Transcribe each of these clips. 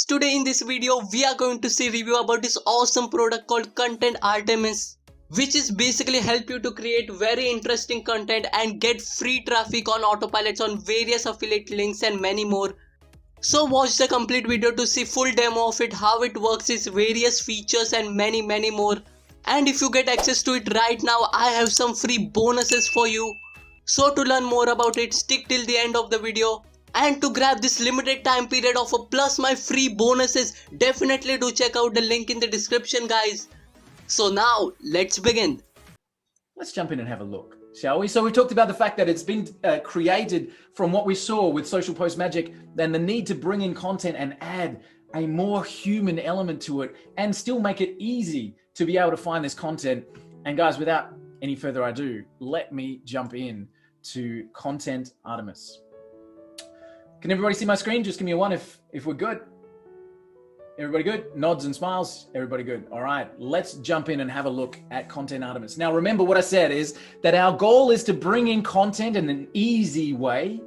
today in this video we are going to see review about this awesome product called Content Artemis, which is basically help you to create very interesting content and get free traffic on autopilots on various affiliate links and many more. So watch the complete video to see full demo of it, how it works, its various features and many more. And if you get access to it right now, I have some free bonuses for you. So to learn more about it, stick till the end of the video. And to grab this limited time period offer plus my free bonuses, definitely do check out the link in the description, guys. So now, let's begin. Let's jump in and have a look, shall we? So we talked about the fact that it's been created from what we saw with Social Post Magic, and the need to bring in content and add a more human element to it and still make it easy to be able to find this content. And guys, without any further ado, let me jump in to Content Artemis. Can everybody see my screen? Just give me a one if we're good. Everybody good? Nods and smiles. Everybody good. All right, let's jump in and have a look at Content Artemis. Now, remember what I said is that our goal is to bring in content in an easy way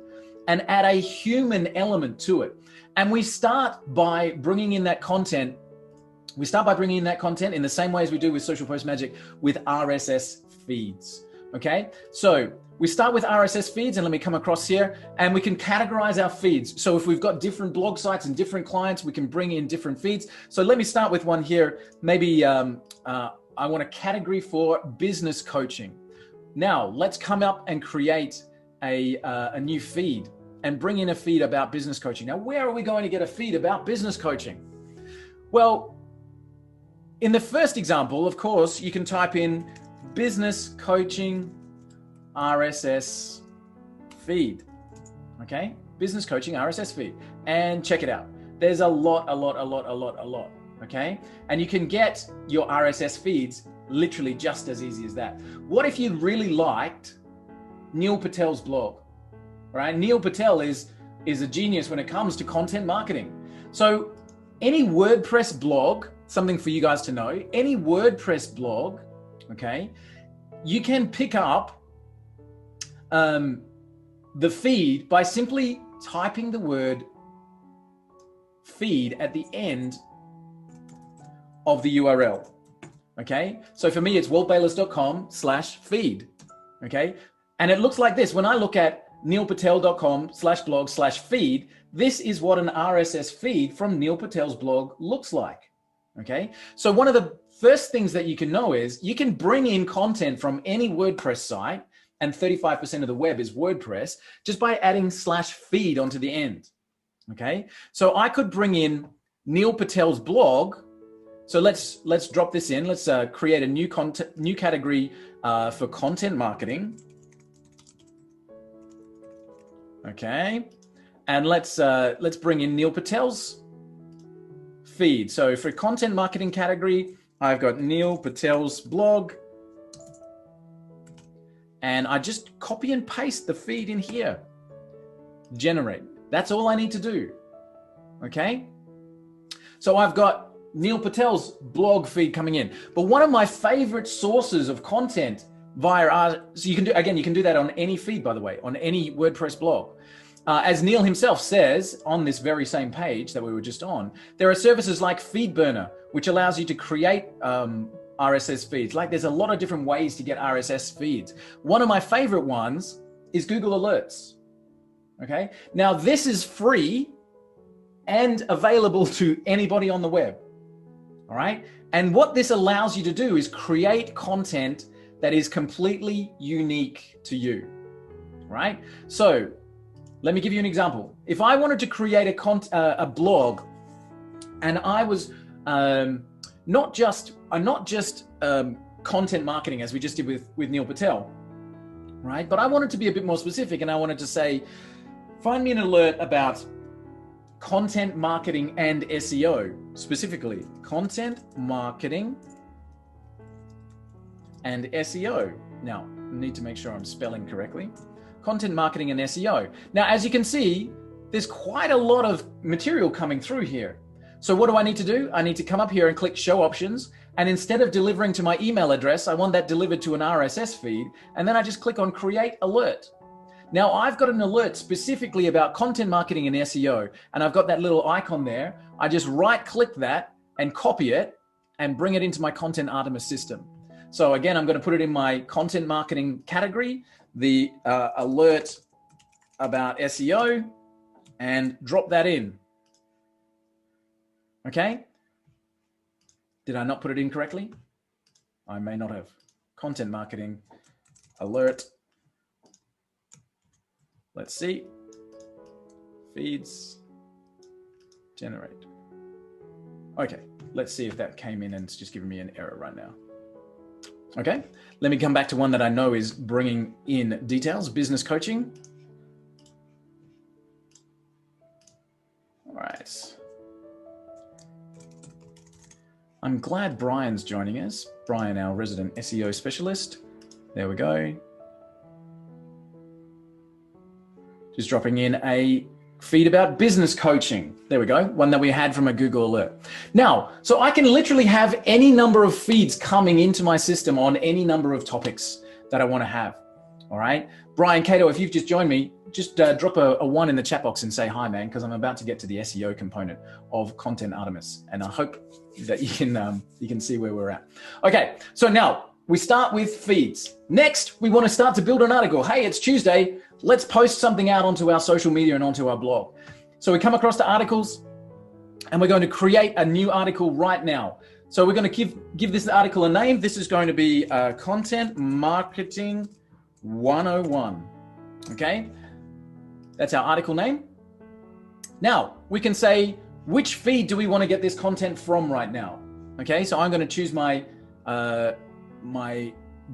and add a human element to it. And we start by bringing in that content. We start by bringing in that content in the same way as we do with Social Post Magic with RSS feeds. Okay, so we start with RSS feeds, and let me come across here, and we can categorize our feeds. So if we've got different blog sites and different clients, we can bring in different feeds. So let me start with one here. Maybe I want a category for business coaching. Now let's come up and create a new feed and bring in a feed about business coaching. Now, where are we going to get a feed about business coaching? Well, in the first example, of course, you can type in business coaching RSS feed. Okay, business coaching RSS feed, and check it out. There's a lot. Okay, and you can get your RSS feeds literally just as easy as that. What if you really liked Neil Patel's blog? Right, Neil Patel is a genius when it comes to content marketing. So any WordPress blog, something for you guys to know, any WordPress blog, okay, you can pick up the feed by simply typing the word feed at the end of the URL. Okay, so for me, it's waltbayliss.com/feed. Okay, and it looks like this. When I look at neilpatel.com/blog/feed, this is what an RSS feed from Neil Patel's blog looks like. Okay, so one of the first things that you can know is you can bring in content from any WordPress site, and 35% of the web is WordPress, just by adding /feed onto the end. Okay, so I could bring in Neil Patel's blog. So let's drop this in. Let's create a new category for content marketing. Okay, and let's bring in Neil Patel's feed. So for content marketing category, I've got Neil Patel's blog, and I just copy and paste the feed in here. Generate. That's all I need to do. Okay, so I've got Neil Patel's blog feed coming in. But one of my favorite sources of content via so you can do that on any feed, by the way, on any WordPress blog. As Neil himself says on this very same page that we were just on, there are services like FeedBurner, which allows you to create RSS feeds. Like, there's a lot of different ways to get RSS feeds. One of my favorite ones is Google Alerts. Okay, now this is free and available to anybody on the web. All right, and what this allows you to do is create content that is completely unique to you. Right, so let me give you an example. If I wanted to create a blog, and I was not just content marketing as we just did with Neil Patel, right? But I wanted to be a bit more specific, and I wanted to say, find me an alert about content marketing and SEO, specifically content marketing and SEO. Now, I need to make sure I'm spelling correctly. Content marketing and SEO. Now, as you can see, there's quite a lot of material coming through here. So what do I need to do? I need to come up here and click show options. And instead of delivering to my email address, I want that delivered to an RSS feed. And then I just click on create alert. Now I've got an alert specifically about content marketing and SEO, and I've got that little icon there. I just right click that and copy it and bring it into my Content Artemis system. So again, I'm going to put it in my content marketing category, the alert about SEO, and drop that in. Okay. Did I not put it in correctly? I may not have. Content marketing alert. Let's see. Feeds. Generate. Okay. Let's see if that came in and it's just giving me an error right now. Okay. Let me come back to one that I know is bringing in details. Business coaching. All right. I'm glad Brian's joining us. Brian, our resident SEO specialist. There we go. Just dropping in a feed about business coaching. There we go. One that we had from a Google alert. Now, so I can literally have any number of feeds coming into my system on any number of topics that I want to have. All right. Brian Cato, if you've just joined me, just drop a 1 in the chat box and say hi, man, because I'm about to get to the SEO component of Content Artemis. And I hope that you can see where we're at. Okay. So now we start with feeds. Next, we want to start to build an article. Hey, it's Tuesday. Let's post something out onto our social media and onto our blog. So we come across to articles and we're going to create a new article right now. So we're going to give this article a name. This is going to be Content Marketing 101. Okay. That's our article name. Now we can say, which feed do we want to get this content from right now? Okay. So I'm going to choose my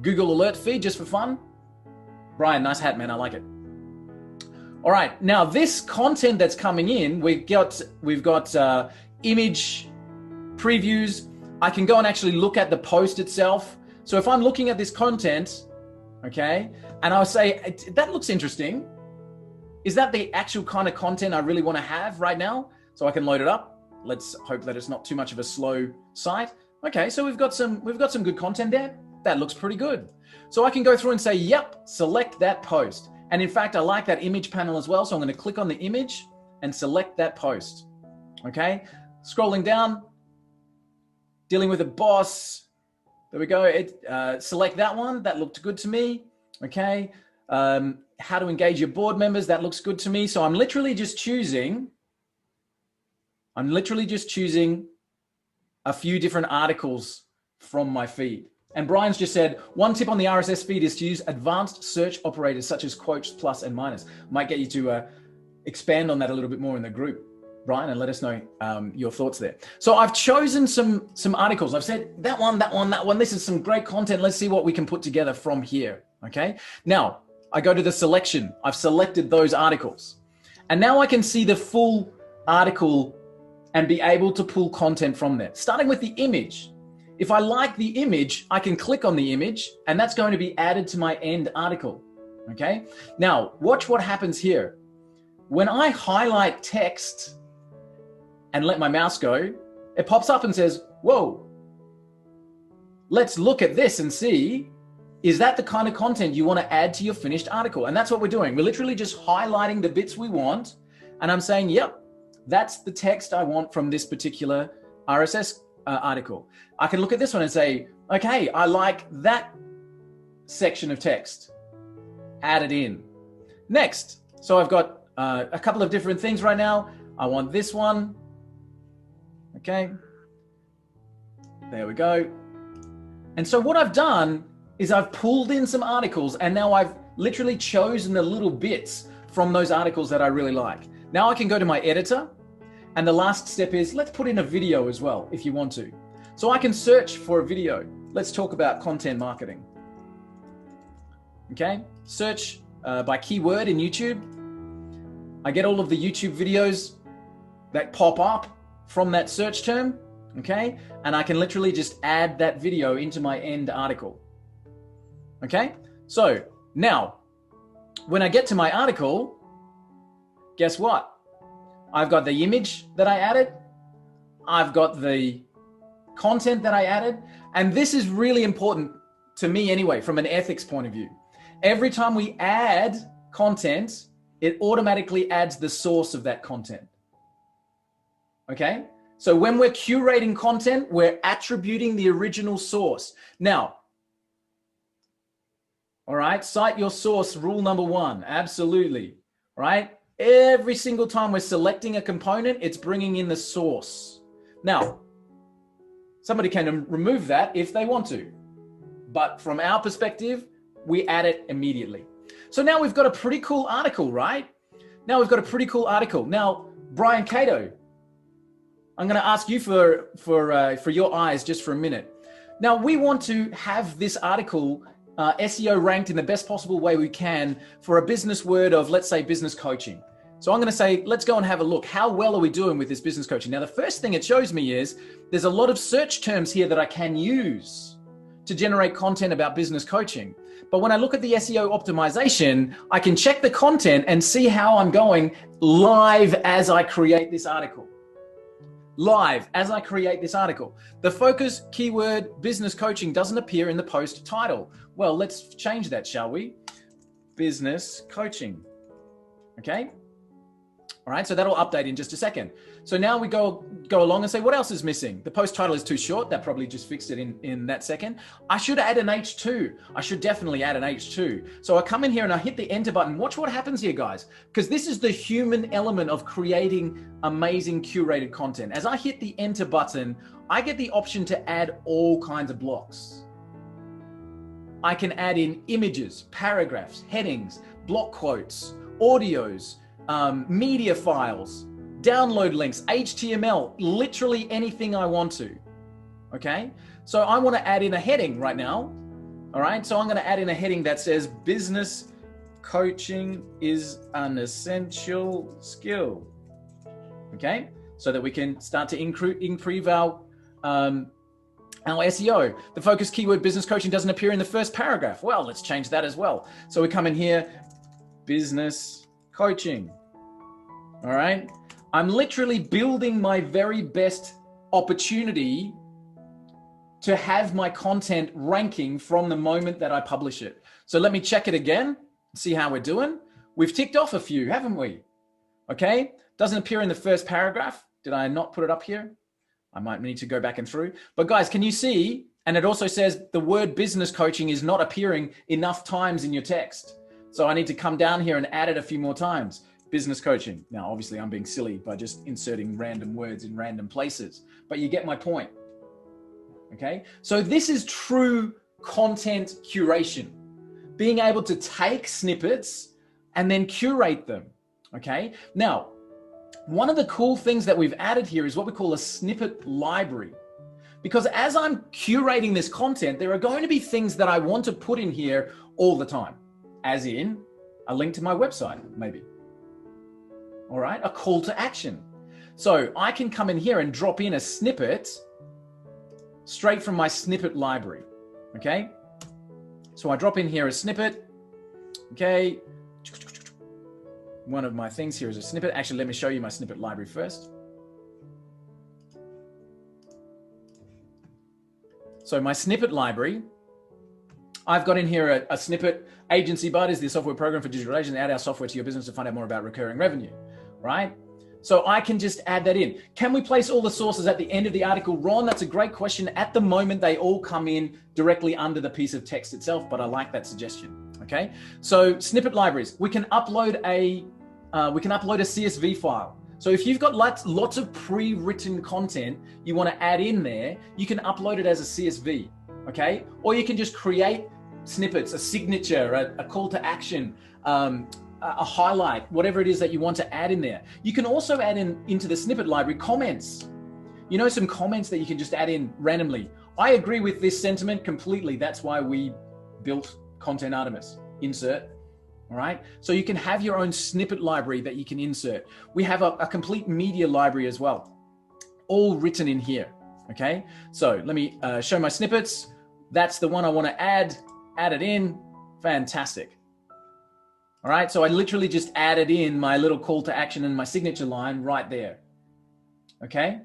Google alert feed just for fun. Brian, nice hat, man. I like it. All right, now this content that's coming in, we've got image previews. I can go and actually look at the post itself. So if I'm looking at this content, okay, and I'll say, that looks interesting. Is that the actual kind of content I really want to have right now? So I can load it up. Let's hope that it's not too much of a slow site. Okay, so we've got some good content there. That looks pretty good. So I can go through and say, yep, select that post. And in fact, I like that image panel as well. So I'm going to click on the image and select that post. Okay. Scrolling down, dealing with a boss. There we go. Select that one. That looked good to me. Okay. How to engage your board members. That looks good to me. So I'm literally just choosing a few different articles from my feed. And Brian's just said, one tip on the RSS feed is to use advanced search operators such as quotes, plus, and minus. Might get you to expand on that a little bit more in the group, Brian, and let us know your thoughts there. So I've chosen some articles. I've said that one. This is some great content. Let's see what we can put together from here. Okay. Now I go to the selection. I've selected those articles. And now I can see the full article and be able to pull content from there, starting with the image. If I like the image, I can click on the image and that's going to be added to my end article. Okay. Now watch what happens here. When I highlight text and let my mouse go, it pops up and says, whoa, let's look at this and see, is that the kind of content you want to add to your finished article? And that's what we're doing. We're literally just highlighting the bits we want. And I'm saying, yep, that's the text I want from this particular RSS article. I can look at this one and say, okay, I like that section of text. Add it in. Next. So I've got a couple of different things right now. I want this one. Okay. There we go. And so what I've done is I've pulled in some articles and now I've literally chosen the little bits from those articles that I really like. Now I can go to my editor. And the last step is, let's put in a video as well, if you want to. So I can search for a video. Let's talk about content marketing. Okay, search by keyword in YouTube. I get all of the YouTube videos that pop up from that search term. Okay, and I can literally just add that video into my end article. Okay, so now when I get to my article, guess what? I've got the image that I added. I've got the content that I added. And this is really important to me anyway, from an ethics point of view. Every time we add content, it automatically adds the source of that content. Okay? So when we're curating content, we're attributing the original source. Now, all right, cite your source, rule number 1, absolutely, right? Every single time we're selecting a component, it's bringing in the source. Now, somebody can remove that if they want to, but from our perspective, we add it immediately. So now we've got a pretty cool article, right? Now, Brian Cato, I'm going to ask you for your eyes just for a minute. Now, we want to have this article SEO ranked in the best possible way we can for a business word of, let's say, business coaching. So I'm going to say, let's go and have a look. How well are we doing with this business coaching? Now, the first thing it shows me is there's a lot of search terms here that I can use to generate content about business coaching. But when I look at the SEO optimization, I can check the content and see how I'm going live as I create this article. The focus keyword business coaching doesn't appear in the post title. Well, let's change that, shall we? Business coaching. Okay. All right. So that'll update in just a second. So now we go along and say, what else is missing? The post title is too short. That probably just fixed it in that second. I should add an H2. I should definitely add an H2. So I come in here and I hit the enter button. Watch what happens here, guys, because this is the human element of creating amazing curated content. As I hit the enter button, I get the option to add all kinds of blocks. I can add in images, paragraphs, headings, block quotes, audios, media files, download links, HTML, literally anything I want to. Okay. So I want to add in a heading right now. All right. So I'm going to add in a heading that says business coaching is an essential skill. Okay. So that we can start to improve our SEO. The focus keyword business coaching doesn't appear in the first paragraph. Well, let's change that as well. So we come in here, business coaching. All right. I'm literally building my very best opportunity to have my content ranking from the moment that I publish it. So let me check it again, see how we're doing. We've ticked off a few, haven't we? Okay. Doesn't appear in the first paragraph. Did I not put it up here? I might need to go back and through. But guys, can you see? And it also says the word business coaching is not appearing enough times in your text. So I need to come down here and add it a few more times. Business coaching. Now, obviously I'm being silly by just inserting random words in random places, but you get my point. Okay. So this is true content curation, being able to take snippets and then curate them. Okay. Now, one of the cool things that we've added here is what we call a snippet library, because as I'm curating this content, there are going to be things that I want to put in here all the time, as in a link to my website, maybe. All right, a call to action. So I can come in here and drop in a snippet straight from my snippet library. Okay. So I drop in here a snippet. Okay. One of my things here is a snippet. Actually, let me show you my snippet library first. So my snippet library, I've got in here a snippet. Agency Bud is the software program for digital agents. Add our software to your business to find out more about recurring revenue, right? So I can just add that in. Can we place all the sources at the end of the article? Ron, that's a great question. At the moment, they all come in directly under the piece of text itself, but I like that suggestion. Okay. So snippet libraries, we can upload a CSV file. So if you've got lots of pre-written content you want to add in there, you can upload it as a CSV. Okay. Or you can just create snippets, a signature, a call to action, a highlight, whatever it is that you want to add in there. You can also add into the snippet library comments. You know, some comments that you can just add in randomly. I agree with this sentiment completely. That's why we built Content Artemis. Insert. All right. So you can have your own snippet library that you can insert. We have a complete media library as well, all written in here. Okay. So let me show my snippets. That's the one I want to add it in. Fantastic. All right. So I literally just added in my little call to action and my signature line right there. Okay.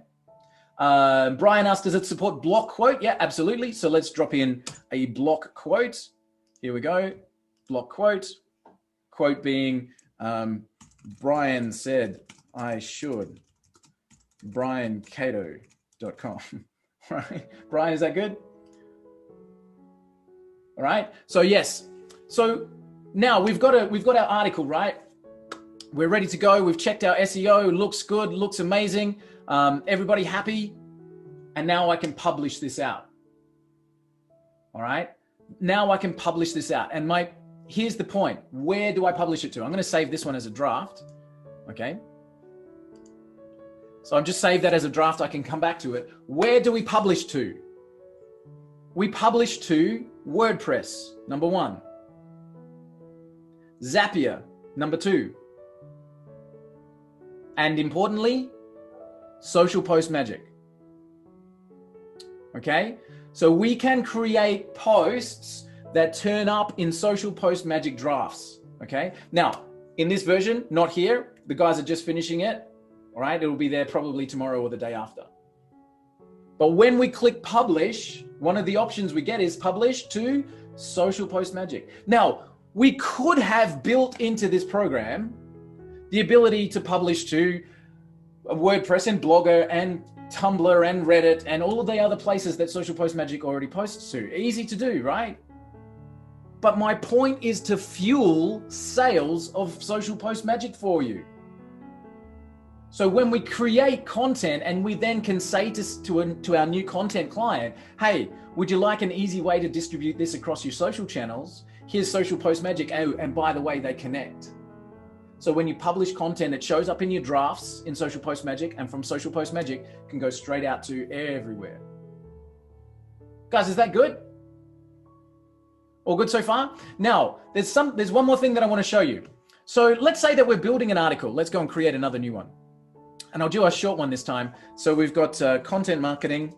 Brian asked, does it support block quote? Yeah, absolutely. So let's drop in a block quote. Here we go. Block quote. quote being, Brian said I should, briancato.com. Right? Brian, is that good? All right. So yes. So now we've got our article, right? We're ready to go. We've checked our SEO. Looks good. Looks amazing. Everybody happy? And now I can publish this out. All right. Now I can publish this out. And here's the point. Where do I publish it to? I'm going to save this one as a draft. Okay. So I've just saved that as a draft. I can come back to it. Where do we publish to? We publish to WordPress, number 1. Zapier, number 2. And importantly, Social Post Magic. Okay? So we can create posts that turn up in Social Post Magic drafts. Okay? Now, in this version, not here. The guys are just finishing it. All right? It'll be there probably tomorrow or the day after. But when we click publish, one of the options we get is publish to Social Post Magic. Now, we could have built into this program the ability to publish to WordPress and Blogger and Tumblr and Reddit and all of the other places that Social Post Magic already posts to. Easy to do, right? But my point is to fuel sales of Social Post Magic for you. So when we create content and we then can say to our new content client, hey, would you like an easy way to distribute this across your social channels? Here's Social Post Magic. Oh, and by the way, they connect. So when you publish content, it shows up in your drafts in Social Post Magic, and from Social Post Magic can go straight out to everywhere. Guys, is that good? All good so far? Now, there's one more thing that I want to show you. So let's say that we're building an article. Let's go and create another new one. And I'll do a short one this time. So we've got content marketing.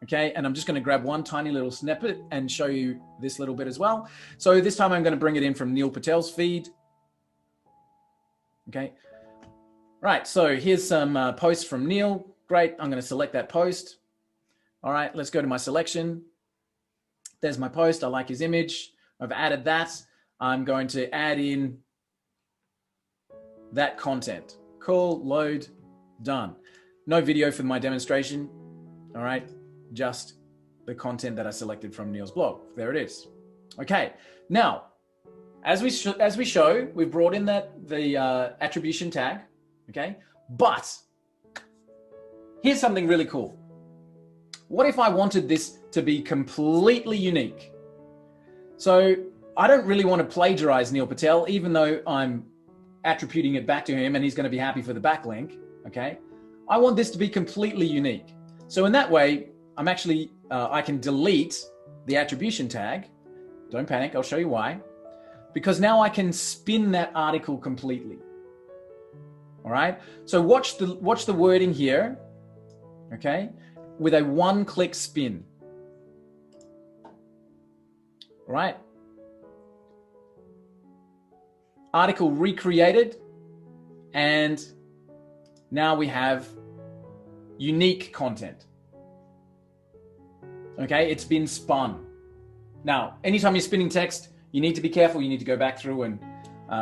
Okay, and I'm just going to grab one tiny little snippet and show you this little bit as well. So this time I'm going to bring it in from Neil Patel's feed. Okay, right, so here's some posts from Neil. Great, I'm going to select that post. All right, let's go to my selection. There's my post. I like his image. I've added that. I'm going to add in that content. Cool, load, done. No video for my demonstration. All right, just the content that I selected from Neil's blog. There it is. Okay, now, as we show, we've brought in the attribution tag, okay? But here's something really cool. What if I wanted this to be completely unique? So I don't really want to plagiarize Neil Patel, even though I'm attributing it back to him and he's going to be happy for the backlink, okay? I want this to be completely unique. So in that way, I'm actually, I can delete the attribution tag. Don't panic, I'll show you why. Because now I can spin that article completely. All right, so watch the wording here, okay? With a one-click spin. All right. Article recreated, and now we have unique content. Okay, it's been spun. Now, anytime you're spinning text, you need to be careful. You need to go back through and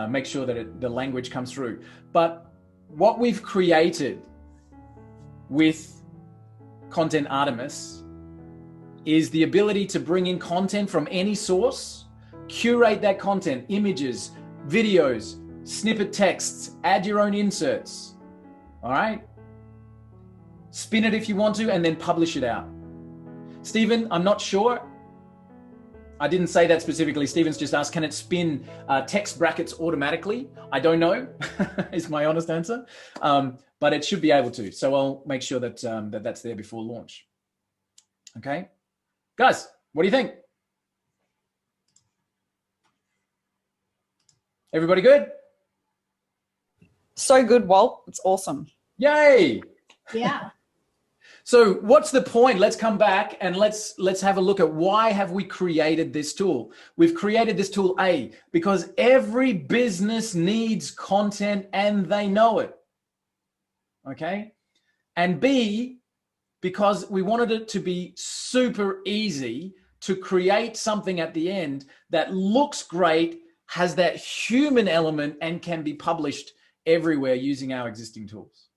make sure that the language comes through. But what we've created with Content Artemis is the ability to bring in content from any source, curate that content, images, videos, snippet texts, add your own inserts, all right? Spin it if you want to, and then publish it out. Stephen, I'm not sure. I didn't say that specifically. Stephen's just asked, can it spin text brackets automatically? I don't know, is my honest answer. But it should be able to. So I'll make sure that, that's there before launch. Okay. Guys, what do you think? Everybody good? So good, Walt. It's awesome. Yay. Yeah. So what's the point? Let's come back and let's have a look at why have we created this tool. We've created this tool, A, because every business needs content and they know it. Okay. And B, because we wanted it to be super easy to create something at the end that looks great, has that human element and can be published everywhere using our existing tools.